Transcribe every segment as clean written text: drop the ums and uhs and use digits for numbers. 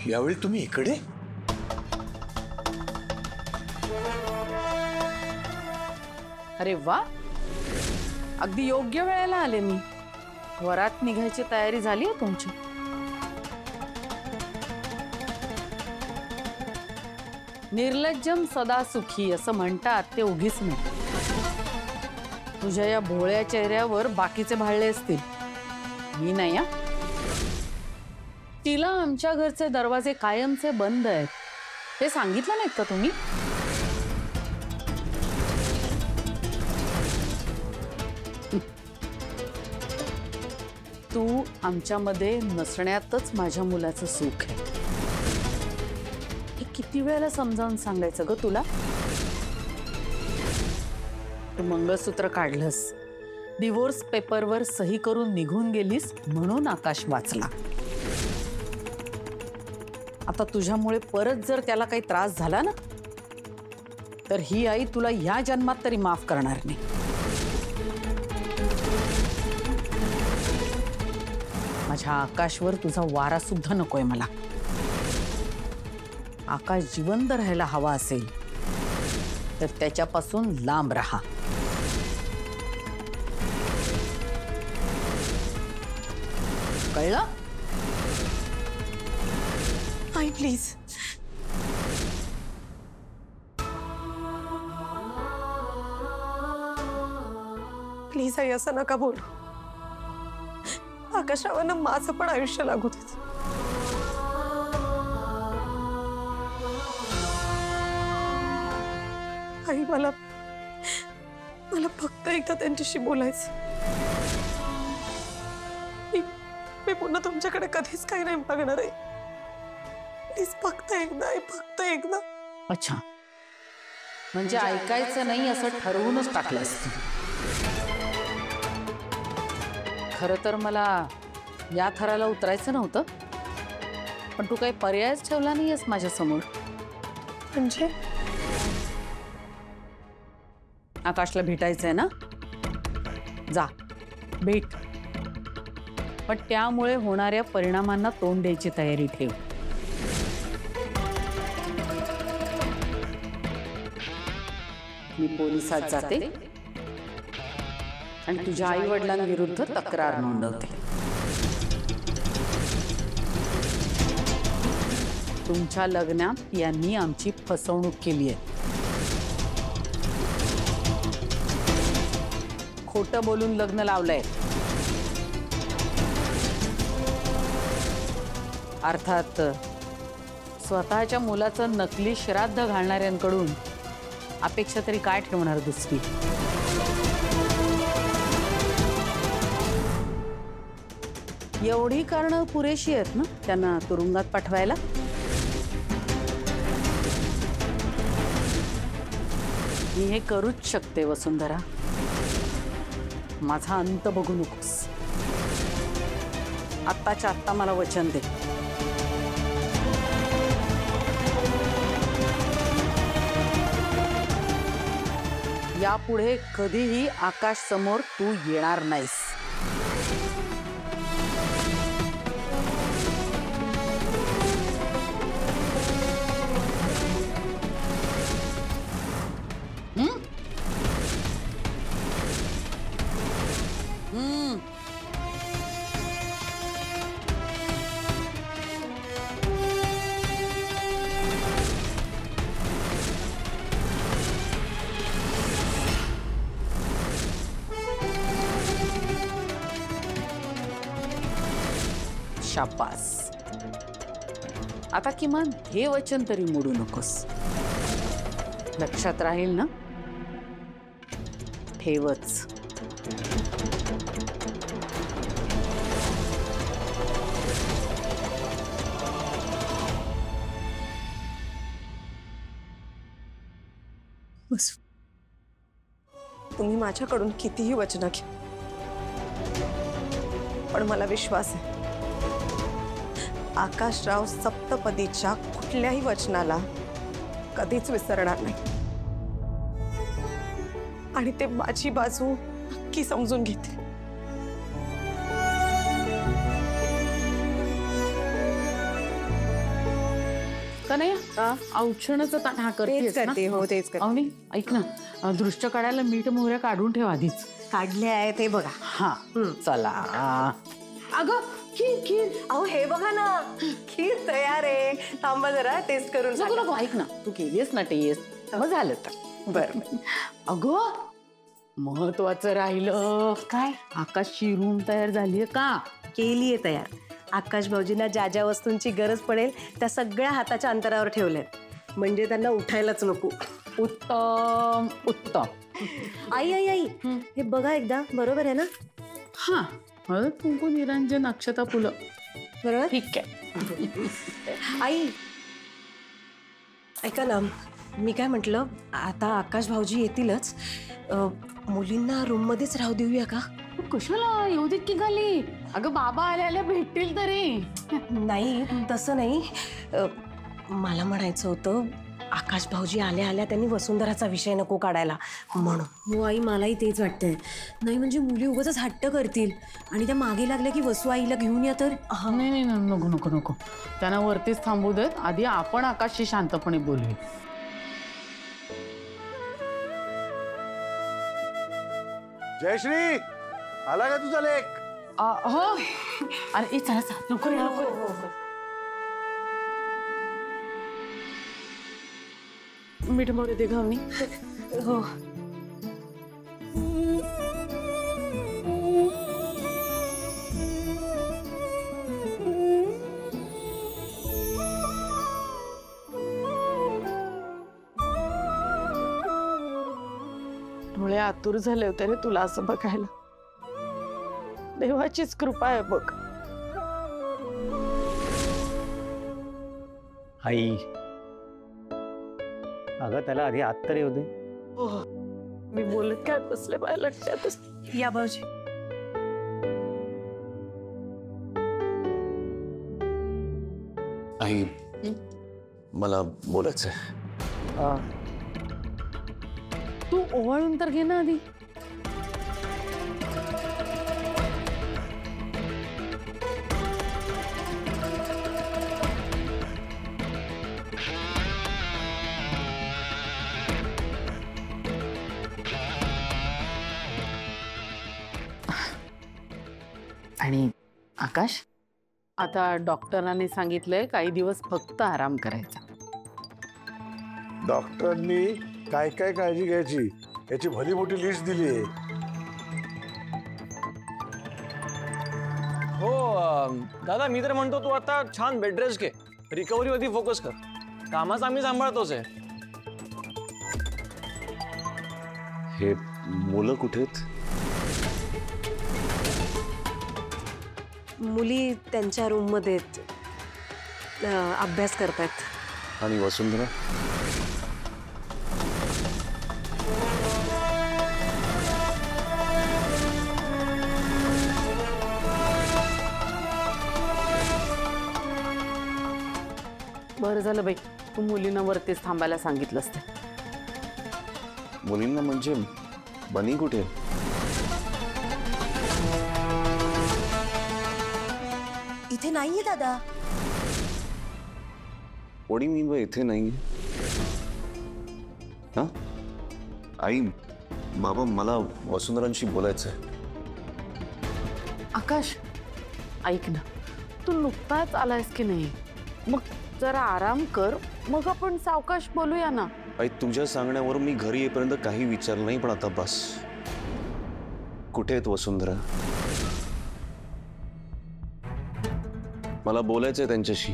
यावेळी तुम्ही इकडे? अरे वा, अगदी योग्य वेळेला आले मी. वरात निघायची तयारी झाली आहे तुमची? निर्लज्जम सदा सुखी असं म्हणतात ते उगीच नाही. तुझ्या या भोळ्या चेहऱ्यावर बाकीचे भाळले असतील, मी नाही. हा, तिला आमच्या घरचे दरवाजे कायमचे बंद आहेत हे सांगितलं नाहीत का तुम्ही? तू आमच्यामध्ये नसण्यातच माझ्या मुलाचं सुख आहे. हे किती वेळेला समजावून सांगायचं ग तुला? तू मंगळसूत्र काढलंस, डिवोर्स पेपरवर सही करून निघून गेलीस म्हणून आकाश वाचला. आता तुझ्यामुळे परत जर त्याला काही त्रास झाला ना, तर ही आई तुला ह्या जन्मात तरी माफ करणार नाही. माझ्या आकाशवर तुझा वारा सुद्धा नकोय मला. आकाश जिवंत राहायला हवा असेल तर त्याच्यापासून लांब राहा. कळलं? आई प्लीज, प्लीज आई असं नका बोल. आकाशावर माझं पण आयुष्य लागू देत. आई मला मला फक्त एकदा त्यांच्याशी बोलायचं. मी पुन्हा तुमच्याकडे कधीच काही नाही मागणार आहे. प्लीज फक्त एकदा आहे, फक्त एकदा. अच्छा, म्हणजे ऐकायचं नाही असं ठरवूनच टाकलं असतं. खरं तर मला या थराला उतरायचं नव्हतं, पण तू काही पर्यायच ठेवला नाहीयेस माझ्या समोर. म्हणजे आकाशला भेटायचंय ना, जा भेट. पण त्यामुळे होणाऱ्या परिणामांना तोंड द्यायची तयारी ठेव. मी पोलिसात जाते आणि तुझ्या आई वडिलांविरुद्ध तक्रार नोंदवते. तुमच्या लग्नात यांनी आमची फसवणूक केली आहे. खोटं बोलून लग्न लावलंय. अर्थात स्वतःच्या मुलाचं नकली श्राद्ध घालणाऱ्यांकडून अपेक्षा तरी काय ठेवणार दुसरी. एवढी कारणं पुरेशी आहेत ना त्यांना तुरुंगात पाठवायला? मी हे करूच शकते वसुंधरा. माझा अंत बघू नकोस. आत्ताच्या आत्ता मला वचन दे. यापुढे कधीही आकाश समोर तू येणार नाहीस. शाबास. आता किमान हे वचन तरी मोडू नकोस. लक्षात राहील ना? ठेवच. बस, तुम्ही माझ्याकडून कितीही वचनं घ्या, पण मला विश्वास आहे आकाशराव सप्तपदीच्या कुठल्याही वचनाला कधीच विसरणार नाही आणि ते माझी बाजू नक्की समजून घेतील. का नाही औक्षणाचं ताट हा तेच करते, हो तेच करते. अवनी ऐक ना, दृष्ट काढायला मीठ मोहऱ्या काढून ठेव आधीच. काढले आहे ते बघा. हा चला. अगं खीर खीर. अहो हे बघा ना, खीर तयार आहे. थांबा जरा टेस्ट करून नको नको, ऐक ना, तू केलीस ना टेस्ट, मग झालं तर बरं. अगं महत्वाचं राहिलं काय? आकाशची रूम तयार झालीये का? केलीये तयार. आकाश भाऊजींना ज्या ज्या वस्तूंची गरज पडेल त्या सगळ्या हाताच्या अंतरावर ठेवल्यात, म्हणजे त्यांना उठायलाच नको. उत्तम उत्तम. आई आई आई, हे बघा एकदा, बरोबर आहे ना? हा, हळद कुंकू निरंजन अक्षता फुलं, बरोबर. ठीक आहे. आई ऐका ना, मी काय म्हटलं, आता आकाश भाऊजी येतीलच, मुलींना रूम मध्येच राहू देऊया का? कशाला येऊ देत की खाली? अगं बाबा आल्या आल्या भेटतील तरी. नाही तसं नाही, मला म्हणायचं होतं, आकाश भाऊजी आल्या आल्या त्यांनी वसुंधराचा विषय नको काढायला म्हणून. हो आई, मलाही तेच वाटतंय. नाही म्हणजे मुली उगाच हट्ट करतील आणि त्या मागे लागल्या की वसू आईला घेऊन या तर. नाही नाही नको नको नको, त्यांना वरतीच थांबू देत. आधी आपण आकाशशी शांतपणे बोलूया. जयश्री, आला का तुझा लेक? हो. अरे चला चला, नको नको. मीठ मोरे दे घावणी. हो. डोळे आतुर झाले होते रे तुला असं बघायला. देवाचीच कृपा आहे बघ. आई, अगं त्याला आधी आत तर येऊ दे. हो, मी बोलत काय बसले माझ्या लक्षातच. या भाऊजी. आई, मला बोलायचंय. तू ओवाळून तर घे ना आधी. आणि आकाश, आता डॉक्टरांनी सांगितलंय काही दिवस फक्त आराम करायचा. डॉक्टरांनी काय काय काळजी घ्यायची याची भली मोठी लिस्ट दिली आहे. हो दादा, मी तर म्हणतो तू आता छान बेड रेस्ट घे, रिकव्हरीवरती फोकस कर. कामाच आम्ही सांभाळतोच आहे. हे मुलं कुठे आहेत? मुली त्यांच्या रूम मध्ये अभ्यास करतायत. आणि वसुंधरा? बरं झालं बाई, तू मुलींना वरतीच थांबायला सांगितलंस ते. मुलींना म्हणजे बनी कुठे? इथे नाहीये दादा. कोणी मी बा इथे नाही. हा आई, बाबा मला वसुंधरांशी बोलायचंय. आकाश ऐक ना, तू नुकताच आलायस की नाही, मग जरा आराम कर, मग आपण सावकाश बोलूया ना. आई, तुझ्या सांगण्यावरून मी घरी येईपर्यंत काही विचारलं नाही, पण आता बस. कुठे आहेत वसुंधरा? मला बोलायचंय त्यांच्याशी.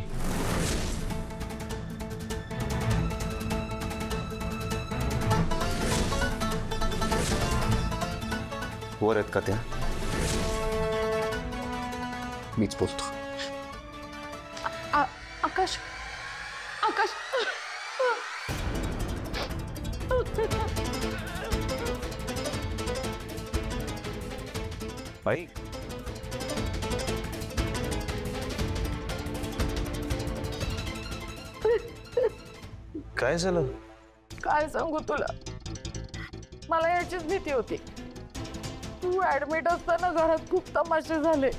वर आहेत का त्या? मीच बोलतो. आकाश आकाश आई, काय झालं? काय सांगू तुला, मला याचीच भीती होती. तू ऍडमिट असताना घरात खूप तमाशे झाले.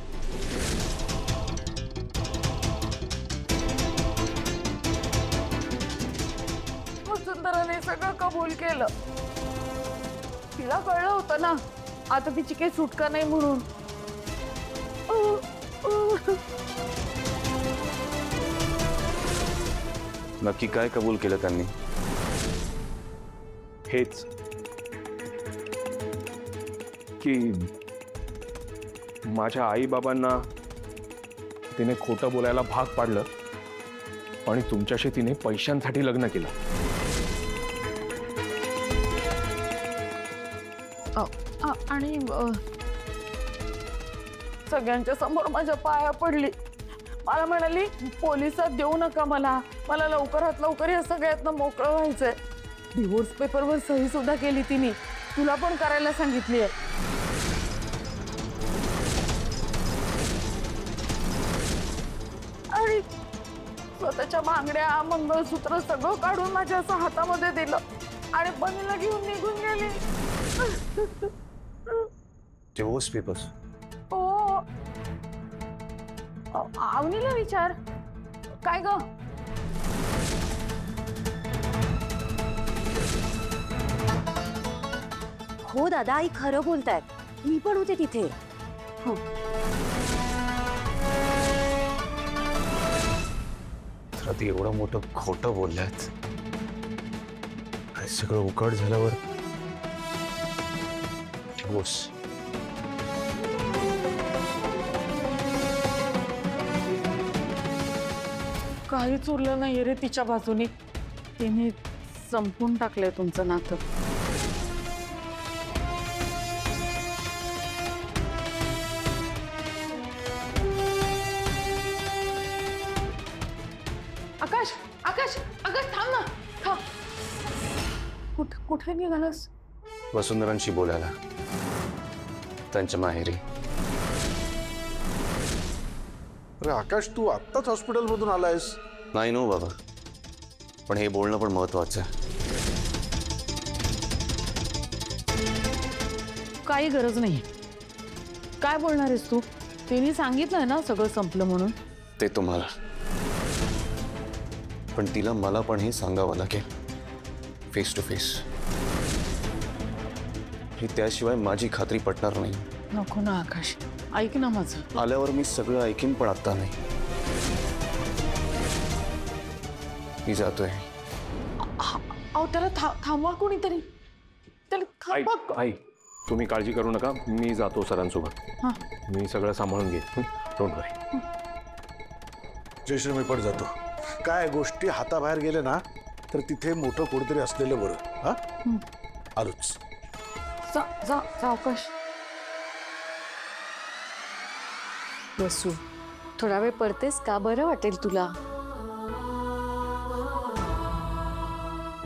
वसुंधराने सगळं कबूल केलं. तिला कळलं होतं ना आता तिची काही सुटका नाही म्हणून. नक्की काय कबूल केलं त्यांनी? हेच की माझ्या आईबाबांना तिने खोटं बोलायला भाग पाडलं आणि तुमच्याशी तिने पैशांसाठी लग्न केलं. आणि सगळ्यांच्या समोर माझ्या पाया पडली. मला म्हणाली पोलिसात देऊ नका, मला लवकरात लवकर या सगळ्यातनं मोकळं व्हायचंय. डिवोर्स पेपरवर सही सुद्धा केली तिने. तुला पण करायला सांगितली आहे. आणि स्वतःच्या बांगड्या मंगळसूत्र सगळं काढून माझ्या असं हातामध्ये दिलं आणि बनीला घेऊन निघून गेली. Divorce papers? हो. आवनीला विचार. काय ग? हो दादा, आई खरं बोलतायत. मी पण होते तिथे. हो. तर ती एवढं मोठं खोटं बोलल्यात. हे सगळं उघड झाल्यावर डिवोर्स. काहीच उरलं नाहीये रे तिच्या बाजूने. तिने संपून टाकलंय तुमचं नातं. आकाश आकाश आकाश थांब ना. थांब. कुठे निघालास? वसुंधरांशी बोलायला, त्यांच्या माहेरी. अरे आकाश, तू आत्ताच हॉस्पिटलमधून आलायस? नाही नो बाबा, पण हे बोलणं पण महत्वाचं आहे. काही गरज नाही. काय बोलणार आहेस तू? तिने सांगितलंय ना सगळं संपलं म्हणून. ते तुम्हाला, पण तिला मला पण हे सांगावं लागेल फेस टू फेस. हे त्याशिवाय माझी खात्री पटणार नाही. नको ना आकाश, ऐक ना माझं. आल्यावर मी सगळं ऐकीन, पण आता नाही. मी जातोय. अहो त्याला थांबवा कोणीतरी. त्याला थांबवा. आई, तुम्ही काळजी करू नका. मी जातो सरांसोबत. मी सगळं सांभाळून घेईन. डोंट वरी. जयश्री, मी पण जातो. काय गोष्टी हाताबाहेर गेले ना तर तिथे मोठं कोणतरी असलेलं बरं. हा, आलोच. जा आकाश. वसू, थोडा वेळ पडतेस का? बरं वाटेल तुला.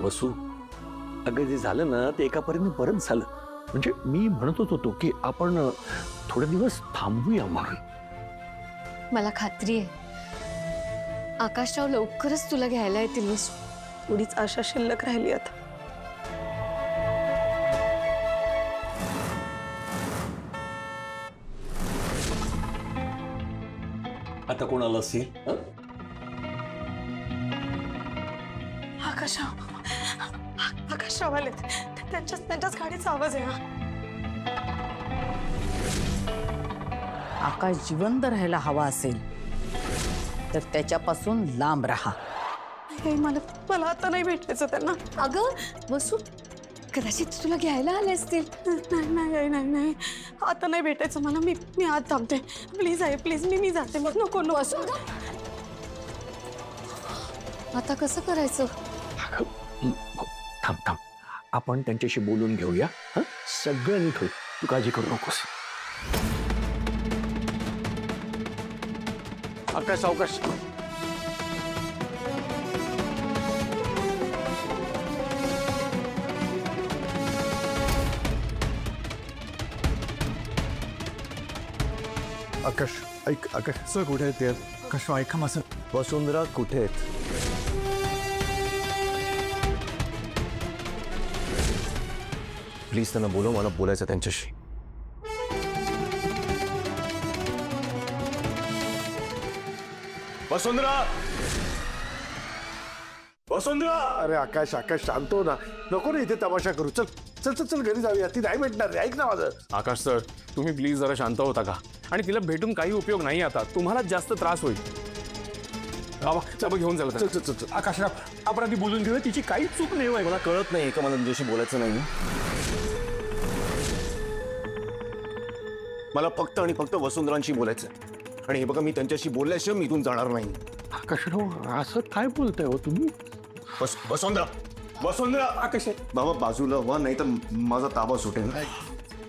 वसू, अगं जे झालं ना ते एकापर्यंत परत झालं. म्हणजे मी म्हणतच होतो की आपण थोडे दिवस थांबूया म्हणून. मला खात्री आहे आकाशराव लवकरच तुला घ्यायला येतील. थोडीच आशा शिल्लक राहिली आता. आता कोणाला असेल? आकाशराव आले. त्यांच्याच गाडीचा आवाज आहे. आकाश जिवंत राहायला हवा असेल तर त्याच्यापासून लांब राहा. मला आता नाही भेटायचं त्यांना. अगं वसू, कदाचित तुला घ्यायला आले असतील. नाही आता नाही भेटायचं मला. मी आज थांबते. प्लीज आहे, प्लीज. मी जाते. मग नको वसू, आता कसं करायचं? थांब थांब, आपण त्यांच्याशी बोलून घेऊया. सगळं नीट होईल, तू काळजी करू नकोस. आकाश, सावकाश. आकाश ऐक. आकाश सर कुठे आहेत ते? आकाश ऐका माझं. वसुंधरा कुठे आहेत? प्लीज त्यांना बोलव, मला बोलायचं त्यांच्याशी. वसुंधरा, वसुंधरा, अरे आकाश आकाश शांत हो ना, नको ना इथे तमाशा करू. चल चल चल चल घरी जाऊया, ती नाही भेटणार रे. ऐक ना माझं. आकाश सर, तुम्ही प्लीज जरा शांत होता का? आणि तिला भेटून काही उपयोग नाही, आता तुम्हाला जास्त त्रास होईल. बाबा घेऊन चला. चल चल चल. आकाशराव, आपण आधी बोलून घेऊया, तिची काहीच चूक नाही होय. मला कळत नाही का मला तुझ्याशी बोलायचं नाही. मला फक्त आणि फक्त वसुंधरांशी बोलायचं. आणि हे बघा, मी त्यांच्याशी बोलल्याशिवाय मी इथून जाणार नाही. आकाशराव, असं काय बोलताय हो तुम्ही? वसुंधरा, वसुंधरा. आकाश बाबा बाजूला व्हा, नाही तर माझा ताबा सुटेल.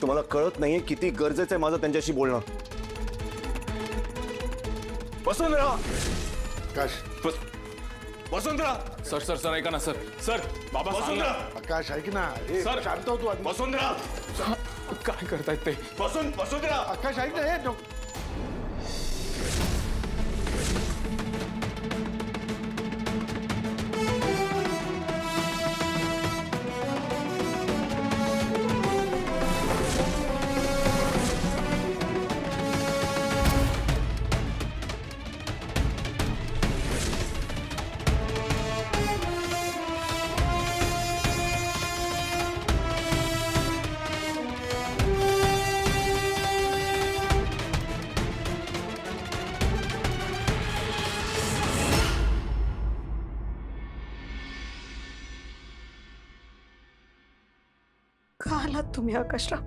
तुम्हाला कळत नाहीये किती गरजेचं आहे माझं त्यांच्याशी बोलणं. वसुंधरा, आकाश वसुंधरा. सर सर सर ऐका ना सर. सर बाबा वसुंधरा, आकाश ऐक ना. सर. शांत हो तू आधी. वसुंधरा, काय करतायत ते? वसुंधरा. आकाश ऐक ना. हे का आलात तुम्ही आकाशराव?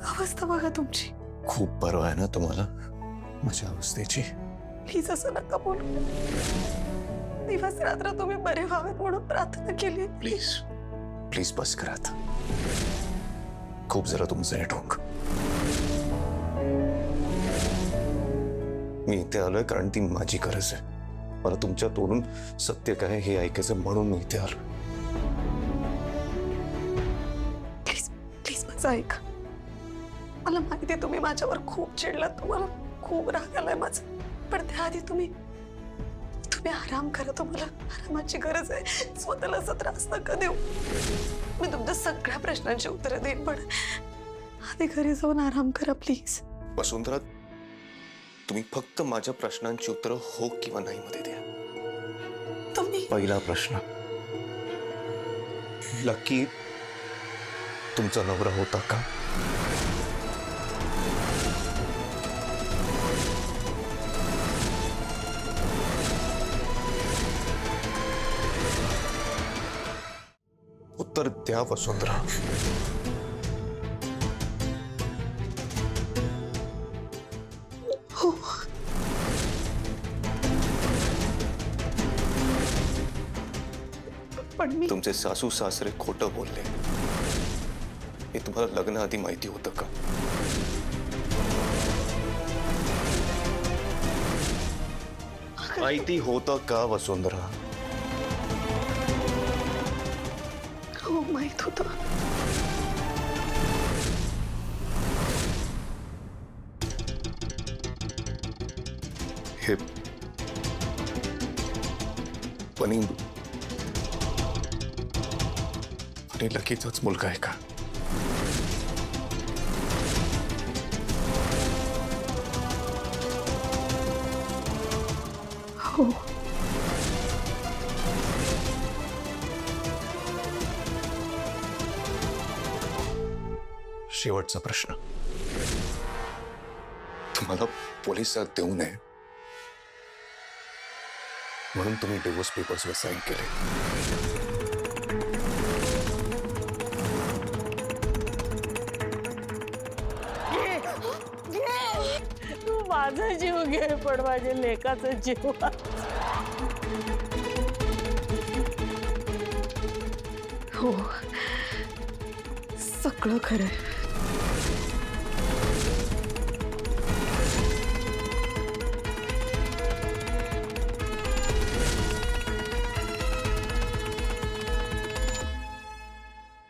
अवस्था बघा तुमची. खूप बरं आहे ना तुम्हाला माझ्या अवस्थेची? प्लीज असं नका बोलू. दिवस रात्र तुम्ही बरे व्हावेत म्हणून प्रार्थना केली. प्लीज प्लीज बस करा आता. खूप जरा तुमचं हे ढोंग. मी इथे आलोय कारण ती माझी गरज आहे. मला तुमच्या तोडून सत्य काय हे ऐकायचं म्हणून मी इथे आलो. प्लीज माझं ऐका. मला माहिती तुम्ही माझ्यावर खूप चिडलात, तुम्हाला खूप राग आलाय माझा. पण त्याआधी तुम्ही आराम करा. तुम्हाला आरामाची गरज आहे. स्वतःला असा त्रास नका देऊ. मी तुमच्या सगळ्या प्रश्नांची उत्तरं देईन, पण आधी घरी जाऊन आराम करा प्लीज. वसुंधरा, तुम्ही फक्त माझ्या प्रश्नांची उत्तरं हो किंवा नाही मध्ये द्या. तुम्ही पहिला प्रश्न, लकी तुमचा नवरा होता का? उत्तर द्या वसुंधरा. हो. पण मी तुमचे सासू सासरे खोटं बोलले हे तुम्हाला लग्नाआधी माहिती होतं का? माहिती होतं का वसुंधरा? हो, माहित होतं. हे पनी आणि लकीचाच मुलगा आहे का? हो. शेवटचा प्रश्न, तुम्हाला पोलिसात देऊ नये म्हणून तुम्ही डिवोर्स पेपर्सवर साईन केले. तू माझा जीव घे, पण माझ्या लेकाचा जीव. हो, सगळं खरं आहे.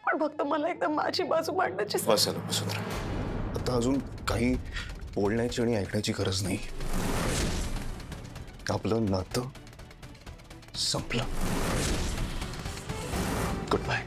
पण फक्त मला एकदा माझी बाजू मांडण्याची. बस झालं वसुंधरा, आता अजून काही बोलण्याची आणि ऐकण्याची गरज नाही. आपलं नातं संपलं. Good bye.